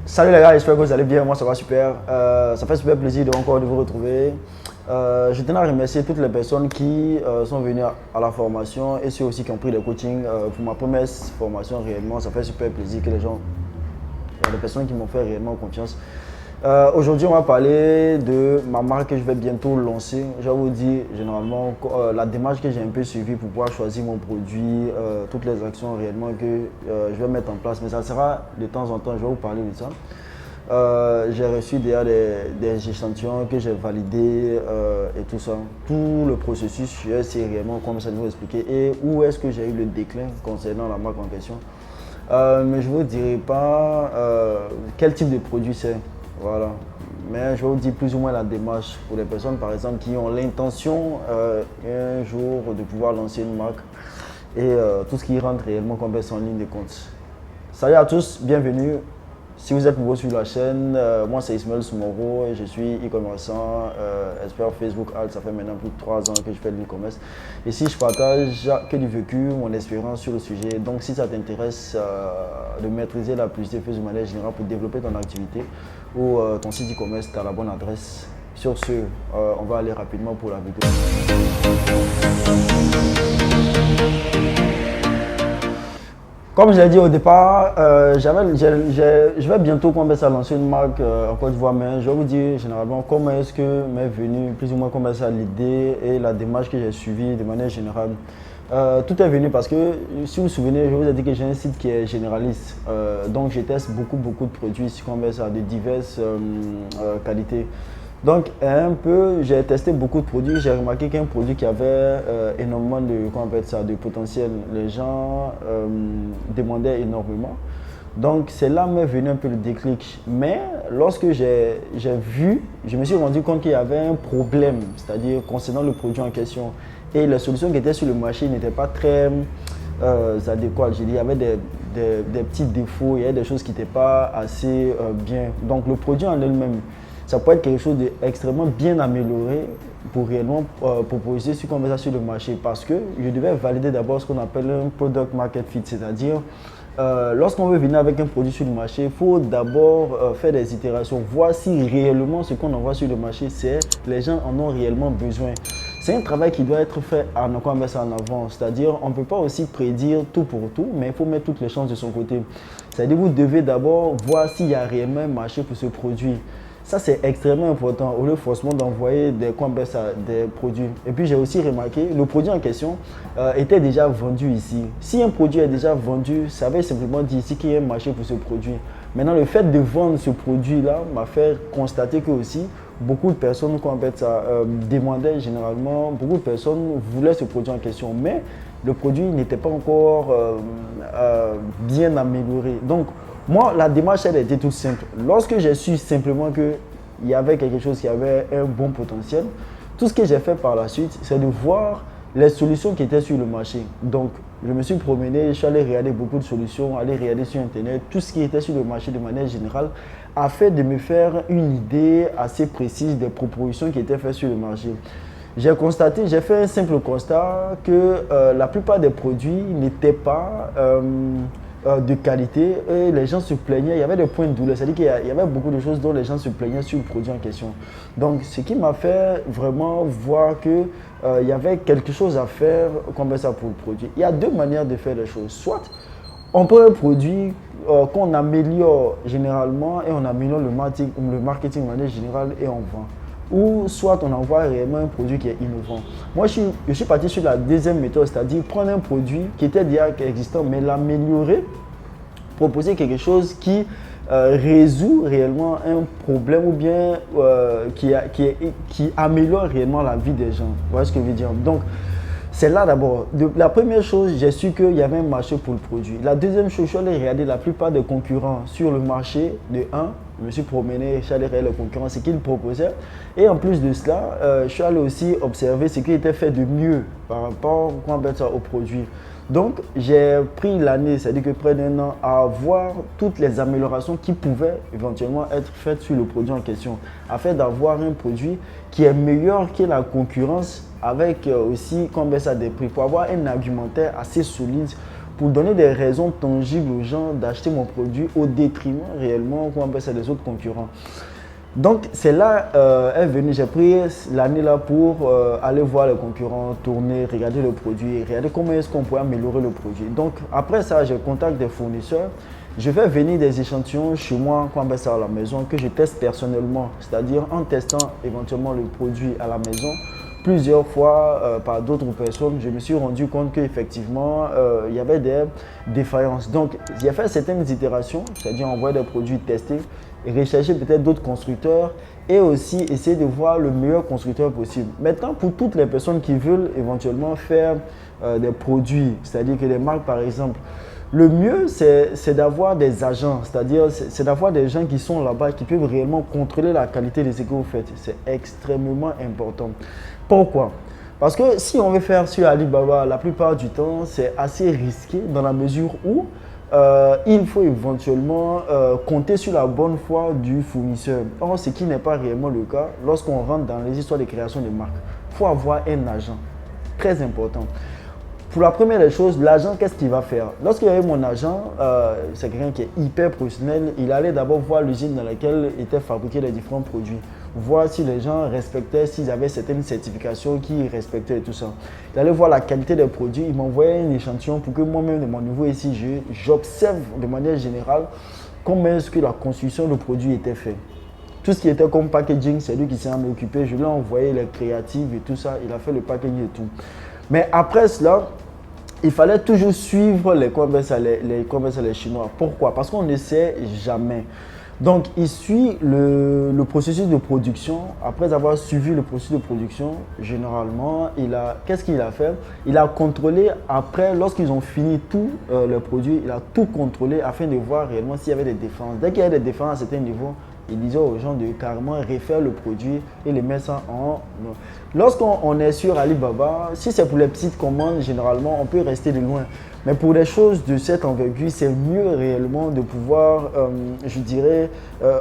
Salut les gars, j'espère que vous allez bien, moi ça va super. Ça fait super plaisir de encore de vous retrouver. Je tenais à remercier toutes les personnes qui sont venues à la formation et ceux aussi qui ont pris le coaching pour ma première formation réellement. Ça fait super plaisir que les gens, les personnes qui m'ont fait réellement confiance. Aujourd'hui, on va parler de ma marque que je vais bientôt lancer. Je vais vous dire généralement la démarche que j'ai un peu suivie pour pouvoir choisir mon produit, toutes les actions réellement que je vais mettre en place. Mais ça sera de temps en temps, je vais vous parler de ça. J'ai reçu déjà des échantillons que j'ai validés et tout ça. Tout le processus, je vais essayer réellement comme ça de vous expliquer et où est-ce que j'ai eu le déclin concernant la marque en question. Mais je ne vous dirai pas quel type de produit c'est. Voilà. Mais je vais vous dire plus ou moins la démarche pour les personnes, par exemple, qui ont l'intention un jour de pouvoir lancer une marque et tout ce qui rentre réellement comme en ligne de compte. Salut à tous, bienvenue. Si vous êtes nouveau sur la chaîne, moi c'est Ismaël Soumoro et je suis e-commerçant, expert Facebook Ads. Ça fait maintenant plus de 3 ans que je fais de l'e-commerce. Ici, je partage que du vécu, mon expérience sur le sujet. Donc, si ça t'intéresse de maîtriser la publicité Facebook de manière générale pour développer ton activité ou ton site e-commerce, tu as la bonne adresse. Sur ce, on va aller rapidement pour la vidéo. Comme je l'ai dit au départ, je vais bientôt commencer à lancer une marque en Côte d'Ivoire, mais je vais vous dire généralement comment est-ce que m'est venu, plus ou moins comment ça l'idée et la démarche que j'ai suivie de manière générale. Tout est venu parce que, si vous vous souvenez, je vous ai dit que j'ai un site qui est généraliste. Donc je teste beaucoup de produits comme ça, de diverses qualités. Donc, un peu, j'ai testé beaucoup de produits. J'ai remarqué qu'un produit qui avait énormément de potentiel, les gens demandaient énormément. Donc, c'est là m'est venu un peu le déclic. Mais lorsque j'ai vu, je me suis rendu compte qu'il y avait un problème, c'est-à-dire concernant le produit en question. Et les solutions qui étaient sur le marché n'étaient pas très adéquates. J'ai dit, il y avait des petits défauts, il y avait des choses qui n'étaient pas assez bien. Donc, le produit en elle-même, ça peut être quelque chose d'extrêmement bien amélioré pour réellement proposer sur le marché parce que je devais valider d'abord ce qu'on appelle un product market fit, c'est-à-dire lorsqu'on veut venir avec un produit sur le marché, il faut d'abord faire des itérations, voir si réellement ce qu'on envoie sur le marché, les gens en ont réellement besoin. C'est un travail qui doit être fait en avant, c'est-à-dire on ne peut pas aussi prédire tout pour tout, mais il faut mettre toutes les chances de son côté. C'est-à-dire vous devez d'abord voir s'il y a réellement un marché pour ce produit. Ça, c'est extrêmement important au lieu forcément d'envoyer des produits. Et puis, j'ai aussi remarqué le produit en question était déjà vendu ici. Si un produit est déjà vendu, ça veut simplement dire ici qu'il y a un marché pour ce produit. Maintenant, le fait de vendre ce produit-là m'a fait constater que aussi beaucoup de personnes demandaient généralement, beaucoup de personnes voulaient ce produit en question, mais le produit n'était pas encore bien amélioré. Donc, moi, la démarche, elle était toute simple. Lorsque j'ai su simplement qu'il y avait quelque chose qui avait un bon potentiel, tout ce que j'ai fait par la suite, c'est de voir les solutions qui étaient sur le marché. Donc, je me suis promené, je suis allé regarder beaucoup de solutions, aller regarder sur Internet, tout ce qui était sur le marché de manière générale, afin de me faire une idée assez précise des propositions qui étaient faites sur le marché. J'ai fait un simple constat que la plupart des produits n'étaient pas de qualité et les gens se plaignaient, il y avait des points de douleur, c'est-à-dire qu'il y avait beaucoup de choses dont les gens se plaignaient sur le produit en question. Donc, ce qui m'a fait vraiment voir qu'il y avait quelque chose à faire comme ça pour le produit. Il y a deux manières de faire les choses. Soit on prend un produit qu'on améliore généralement et on améliore le marketing de manière générale et on vend. Ou soit on envoie réellement un produit qui est innovant. Moi, je suis parti sur la deuxième méthode, c'est-à-dire prendre un produit qui était déjà existant, mais l'améliorer, proposer quelque chose qui résout réellement un problème ou bien qui améliore réellement la vie des gens. Vous voyez ce que je veux dire? Donc, c'est là d'abord. La première chose, j'ai su qu'il y avait un marché pour le produit. La deuxième chose, je suis allé regarder la plupart des concurrents sur le marché de 1. Je me suis promené, je suis allé regarder les concurrents, ce qu'ils proposaient. Et en plus de cela, je suis allé aussi observer ce qui était fait de mieux par rapport au produit. Donc, j'ai pris l'année, c'est-à-dire que près d'un an, à voir toutes les améliorations qui pouvaient éventuellement être faites sur le produit en question, afin d'avoir un produit qui est meilleur que la concurrence avec aussi des prix, pour avoir un argumentaire assez solide pour donner des raisons tangibles aux gens d'acheter mon produit au détriment réellement, comment on appelle ça, des autres concurrents. Donc c'est là est venu, j'ai pris l'année là pour aller voir les concurrents, tourner, regarder le produit, regarder comment est-ce qu'on pourrait améliorer le produit. Donc après ça, je contacte des fournisseurs, je fais venir des échantillons chez moi, qu'on appelle ça à la maison, que je teste personnellement, c'est-à-dire en testant éventuellement le produit à la maison. Plusieurs fois par d'autres personnes, je me suis rendu compte qu'effectivement, il y avait des défaillances. Donc, j'ai fait certaines itérations, c'est-à-dire envoyer des produits testés, et rechercher peut-être d'autres constructeurs et aussi essayer de voir le meilleur constructeur possible. Maintenant, pour toutes les personnes qui veulent éventuellement faire des produits, c'est-à-dire que les marques par exemple, le mieux c'est d'avoir des agents, c'est-à-dire c'est d'avoir des gens qui sont là-bas, qui peuvent réellement contrôler la qualité de ce que vous faites. C'est extrêmement important. Pourquoi? Parce que si on veut faire sur Alibaba, la plupart du temps, c'est assez risqué dans la mesure où il faut éventuellement compter sur la bonne foi du fournisseur. Or, ce qui n'est pas réellement le cas lorsqu'on rentre dans les histoires de création de marque. Il faut avoir un agent, très important. Pour la première des choses, l'agent, qu'est-ce qu'il va faire? Lorsqu'il y avait mon agent, c'est quelqu'un qui est hyper professionnel, il allait d'abord voir l'usine dans laquelle étaient fabriqués les différents produits, voir si les gens respectaient, s'ils avaient certaines certifications qu'ils respectaient et tout ça. Il allait voir la qualité des produits, il m'envoyait un échantillon pour que moi-même, de mon niveau ici, j'observe de manière générale comment est-ce que la construction du produit était faite. Tout ce qui était comme packaging, c'est lui qui s'en est occupé. Je lui ai envoyé les créatives et tout ça, il a fait le packaging et tout. Mais après cela, il fallait toujours suivre les Chinois. Pourquoi? Parce qu'on ne sait jamais. Donc, il suit le processus de production. Après avoir suivi le processus de production, généralement, qu'est-ce qu'il a fait? Il a contrôlé après, lorsqu'ils ont fini tout le produit, il a tout contrôlé afin de voir réellement s'il y avait des défenses. Dès qu'il y avait des défenses à certains niveaux, il disait aux gens de carrément refaire le produit et les mettre ça en... Lorsqu'on est sur Alibaba, si c'est pour les petites commandes, généralement, on peut rester de loin. Mais pour des choses de cette envergure, c'est mieux réellement de pouvoir, je dirais,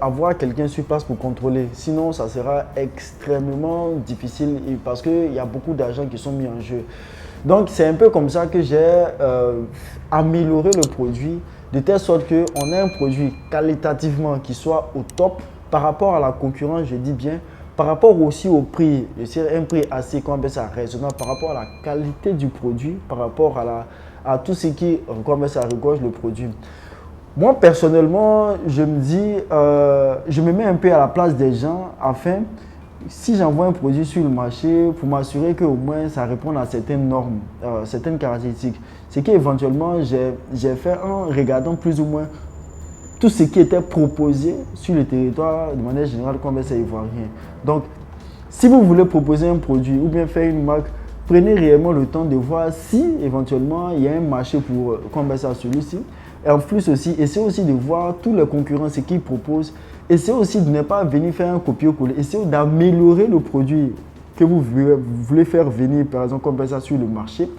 avoir quelqu'un sur place pour contrôler. Sinon, ça sera extrêmement difficile parce qu'il y a beaucoup d'argent qui sont mis en jeu. Donc, c'est un peu comme ça que j'ai amélioré le produit de telle sorte qu'on ait un produit qualitativement qui soit au top par rapport à la concurrence, je dis bien, par rapport aussi au prix, c'est un prix assez raisonnable par rapport à la qualité du produit, par rapport à tout ce qui regorge le produit. Moi, personnellement, je me dis, je me mets un peu à la place des gens afin, si j'envoie un produit sur le marché, pour m'assurer qu'au moins ça répond à certaines normes, certaines caractéristiques. C'est qu'éventuellement, j'ai fait en regardant plus ou moins tout ce qui était proposé sur le territoire de manière générale comme ça ivoirien. Donc, si vous voulez proposer un produit ou bien faire une marque, prenez réellement le temps de voir si éventuellement il y a un marché pour converser à celui-ci. Et en plus aussi, essayez aussi de voir tous les concurrents, ce qu'ils proposent. Essayez aussi de ne pas venir faire un copier-coller. Essayez d'améliorer le produit que vous voulez faire venir, par exemple, comme ça sur le marché.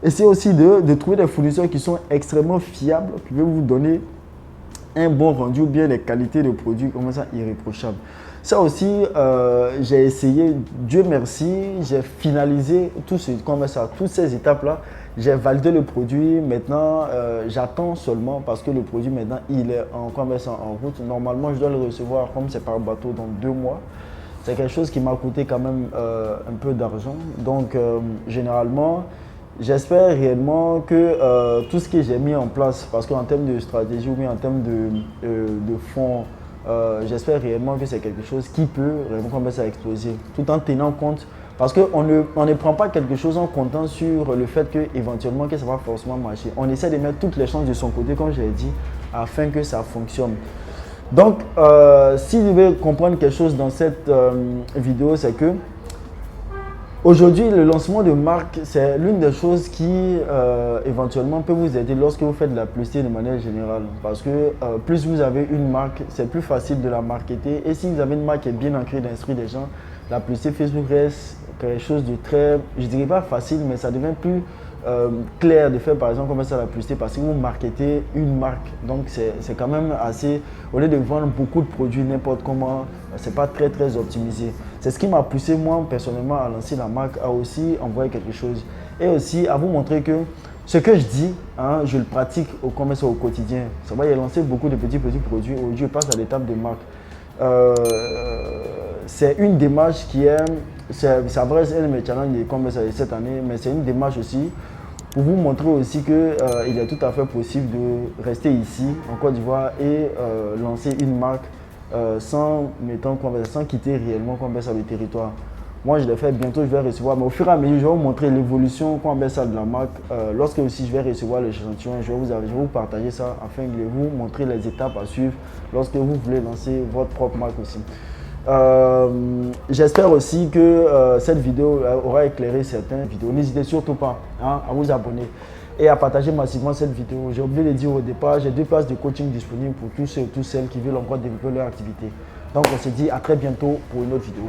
Essayez aussi de trouver des fournisseurs qui sont extrêmement fiables, qui peuvent vous donner un bon rendu ou bien des qualités de produits comme ça irréprochables. Ça aussi, j'ai essayé, Dieu merci, j'ai finalisé toutes ces étapes-là. J'ai validé le produit, maintenant j'attends seulement parce que le produit maintenant il est en route. Normalement je dois le recevoir comme c'est par bateau dans 2 mois. C'est quelque chose qui m'a coûté quand même un peu d'argent. Donc généralement, j'espère réellement que tout ce que j'ai mis en place, parce qu'en termes de stratégie ou bien en termes de fonds, j'espère réellement que c'est quelque chose qui peut vraiment exploser, tout en tenant compte, parce qu'on ne prend pas quelque chose en comptant sur le fait que éventuellement que ça va forcément marcher. On essaie de mettre toutes les chances de son côté, comme je l'ai dit, afin que ça fonctionne. Donc, si vous devez comprendre quelque chose dans cette vidéo, c'est que aujourd'hui, le lancement de marque, c'est l'une des choses qui éventuellement peut vous aider lorsque vous faites de la publicité de manière générale. Parce que plus vous avez une marque, c'est plus facile de la marketer. Et si vous avez une marque qui est bien ancrée dans l'esprit des gens, la publicité Facebook reste quelque chose de très, je dirais pas facile, mais ça devient plus clair de faire par exemple comme ça la publicité parce que vous marketez une marque. Donc c'est quand même assez, au lieu de vendre beaucoup de produits n'importe comment, c'est pas très optimisé. C'est ce qui m'a poussé moi personnellement à lancer la marque, à aussi envoyer quelque chose et aussi à vous montrer que Ce que je dis, hein, je le pratique au commerce au quotidien. Ça va, il a lancé beaucoup de petits produits. Aujourd'hui, je passe à l'étape de marque. C'est une démarche qui est, c'est vrai, c'est un de mes challenges de commerce cette année, mais c'est une démarche aussi pour vous montrer aussi qu'il est tout à fait possible de rester ici, en Côte d'Ivoire, et lancer une marque sans quitter réellement Conversa le territoire. Moi, je l'ai fait, bientôt je vais recevoir, mais au fur et à mesure, je vais vous montrer l'évolution Conversa de la marque. Lorsque aussi je vais recevoir l'échantillon, je vais vous partager ça afin de vous montrer les étapes à suivre lorsque vous voulez lancer votre propre marque aussi. J'espère aussi que cette vidéo aura éclairé certaines vidéos. N'hésitez surtout pas, hein, à vous abonner et à partager massivement cette vidéo. J'ai oublié de dire au départ, j'ai 2 places de coaching disponibles pour tous ceux et toutes celles qui veulent encore développer leur activité. Donc on se dit à très bientôt pour une autre vidéo.